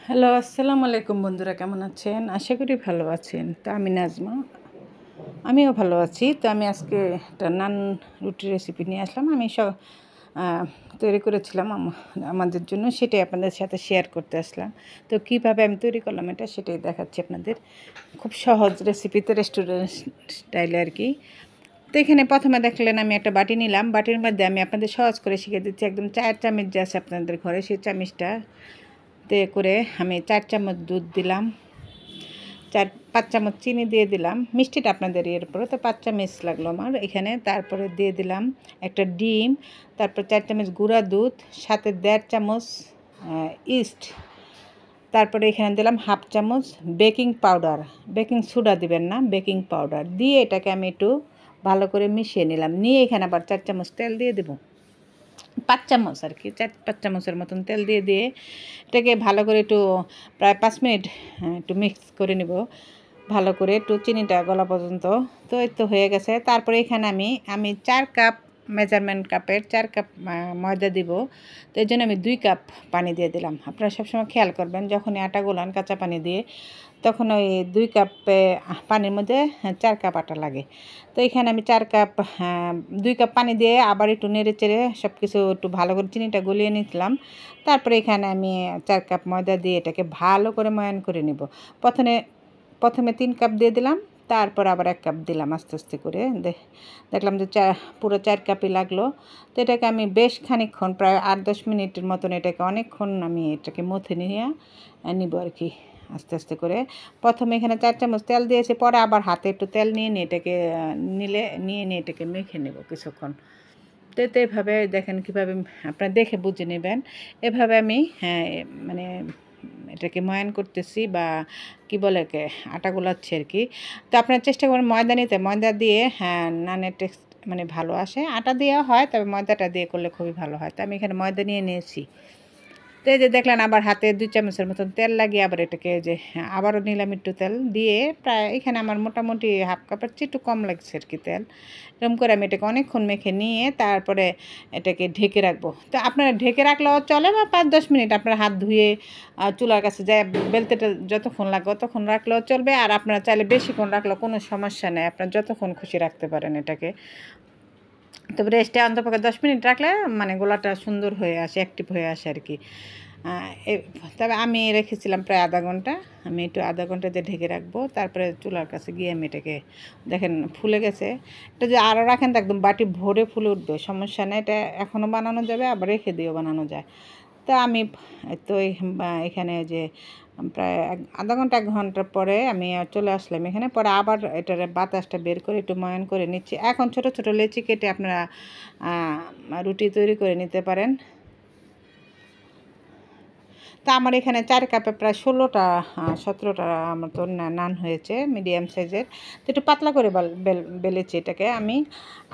Hello, আসসালামু আলাইকুম বন্ধুরা, কেমন আছেন? আশা করি ভালো আছেন। তো আমি নাজমা, আমিও ভালো আছি। তো আমি আজকে একটা নান রুটির রেসিপি নিয়ে আসলাম। আমি তৈরি করেছিলাম আমাদের জন্য, সেটাই আপনাদের সাথে শেয়ার করতে আসলাম। তো কীভাবে আমি তৈরি করলাম এটা সেটাই দেখাচ্ছি আপনাদের। খুব সহজ রেসিপিতে, রেস্টুরেন্ট স্টাইলে আর কি। তো এখানে প্রথমে দেখলেন আমি একটা বাটি নিলাম। বাটির মধ্যে আমি আপনাদের সহজ করে শিখিয়ে দিচ্ছি। একদম 4 চামচ যে আছে আপনাদের ঘরে, সেই চামচটা তে করে আমি 4 চামচ দুধ দিলাম, 5 চামচ চিনি দিয়ে দিলাম। মিষ্টিটা আপনাদের এর উপরে, তো 5 চামচ লাগলো আমার এখানে। তারপরে দিয়ে দিলাম একটা ডিম, তারপর 4 চামচ গুঁড়া দুধ, সাথে 1.5 চামচ ইস্ট। তারপরে এখানে দিলাম 1/2 চামচ বেকিং পাউডার। বেকিং সোডা দিবেন না, বেকিং পাউডার দিয়ে এটাকে আমি একটু ভালো করে মিশিয়ে নিলাম। নিয়ে এখানে আবার 4 চামচ তেল দিয়ে দেবো, 5 চামচ আর কি, 4-5 চামচের মতন তেল দিয়ে এটাকে ভালো করে একটু প্রায় 5 মিনিট একটু মিক্স করে নেব ভালো করে, একটু চিনিটা গলা পর্যন্ত। তো এই তো হয়ে গেছে। তারপরে এখানে আমি 4 কাপ, মেজারমেন্ট কাপের 4 কাপ ময়দা দিব। তো এই জন্য আমি 2 কাপ পানি দিয়ে দিলাম। আপনারা সবসময় খেয়াল করবেন যখনই আটা গোলান কাঁচা পানি দিয়ে, তখন ওই 2 কাপে পানির মধ্যে 4 কাপ আটা লাগে। তো এখানে আমি 4 কাপ 2 কাপ পানি দিয়ে আবার একটু নেড়ে চেড়ে সব কিছু একটু ভালো করে চিনিটা গলিয়ে নিলাম। তারপরে এখানে আমি 4 কাপ ময়দা দিয়ে এটাকে ভালো করে ময়ান করে নেব। প্রথমে 3 কাপ দিয়ে দিলাম, তারপর আবার 1 কাপ দিলাম আস্তে আস্তে করে। দেখলাম যে পুরো 4 কাপই লাগলো। তো এটাকে আমি বেশ খানিকক্ষণ, প্রায় 8-10 মিনিটের মতন এটাকে অনেকক্ষণ আমি এটাকে মথে নিয়ে নিব আর কি, আস্তে আস্তে করে। প্রথমে এখানে 4 চামচ তেল দিয়েছি, পরে আবার হাতে একটু তেল নিয়ে এটাকে নিয়ে এটাকে মেখে নেব কিছুক্ষণ। তো এভাবে দেখেন কীভাবে, আপনারা দেখে বুঝে নেবেন। এভাবে আমি মানে এটাকে ময়ান করতেছি, বা কি বলে আটা গোলাচ্ছি আর কি। তো আপনারা চেষ্টা করবেন ময়দা নিতে। ময়দা দিয়ে নানের টেক্সট মানে ভালো আসে। আটা দেওয়া হয়, তবে ময়দাটা দিয়ে করলে খুবই ভালো হয়। তো আমি এখানে ময়দা নিয়ে নিয়েছি। তো এই যে দেখলেন, আবার হাতে 2 চামচের মতন তেল লাগিয়ে আবার এটাকে যে আবারও নিলাম একটু তেল দিয়ে, প্রায় এখানে আমার মোটামুটি 1/2 কাপের চেয়ে একটু কম লাগছে আর কি তেল। এরকম করে আমি এটাকে অনেকক্ষণ মেখে নিয়ে তারপরে এটাকে ঢেকে রাখবো। তো আপনারা ঢেকে রাখলেও চলে, বা 5-10 মিনিট আপনারা হাত ধুয়ে চুলার কাছে যায় বেলতেটা যতক্ষণ লাগবে ততক্ষণ রাখলেও চলবে। আর আপনারা চাইলে বেশিক্ষণ রাখলেও কোনো সমস্যা নেই, আপনারা যতক্ষণ খুশি রাখতে পারেন এটাকে। তবে রেস্টে অন্তপক্ষে 10 মিনিট রাখলে মানে গোলাটা সুন্দর হয়ে আসে, অ্যাক্টিভ হয়ে আসে আর কি। তবে আমি রেখেছিলাম প্রায় আধা ঘন্টা। আমি একটু আধা ঘন্টাতে ঢেকে রাখবো। তারপরে চুলার কাছে গিয়ে আমি এটাকে দেখেন ফুলে গেছে। এটা যে আরও রাখেন তো একদম বাটি ভরে ফুলে উঠবে, সমস্যা নেই। এটা এখনও বানানো যাবে, আবার রেখে দিয়েও বানানো যায়। তো আমি তো এখানে যে প্রায় আধা ঘন্টা 1 ঘন্টা পরে আমি চলে আসলাম এখানে। পরে আবার এটার বাতাসটা বের করে একটু ময়ান করে নিচ্ছি। এখন ছোট ছোট লেচি কেটে আপনারা রুটি তৈরি করে নিতে পারেন। তা আমার এখানে 4 কাপে প্রায় 17টা মতো নান হয়েছে, মিডিয়াম সাইজের। তো একটু পাতলা করে বেলেছি এটাকে আমি।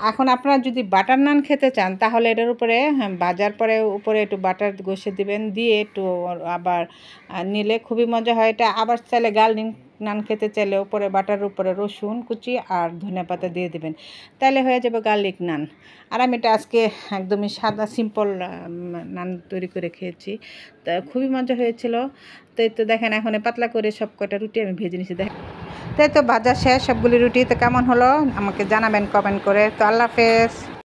এখন আপনারা যদি বাটার নান খেতে চান, তাহলে এটার উপরে ভাজার পরে উপরে একটু বাটার ঘষে দিবেন, দিয়ে একটু আবার নিলে খুবই মজা হয় এটা। আবার চাইলে গার্লিক নান খেতে চাইলে উপরে বাটার উপরে রসুন কুচি আর ধনেপাতা দিয়ে দেবেন, তাহলে হয়ে যাবে গার্লিক নান। আর আমি এটা আজকে একদমই সাদা সিম্পল নান তৈরি করে খেয়েছি, তা খুবই মজা হয়েছিল। তো এই তো দেখেন, এখন পাতলা করে সব কয়টা রুটি আমি ভেজে নিয়েছি। দেখেন, তাই তো ভাজা শেষ সবগুলি রুটি। তো কেমন হলো আমাকে জানাবেন কমেন্ট করে। তো আল্লাহ হাফেজ।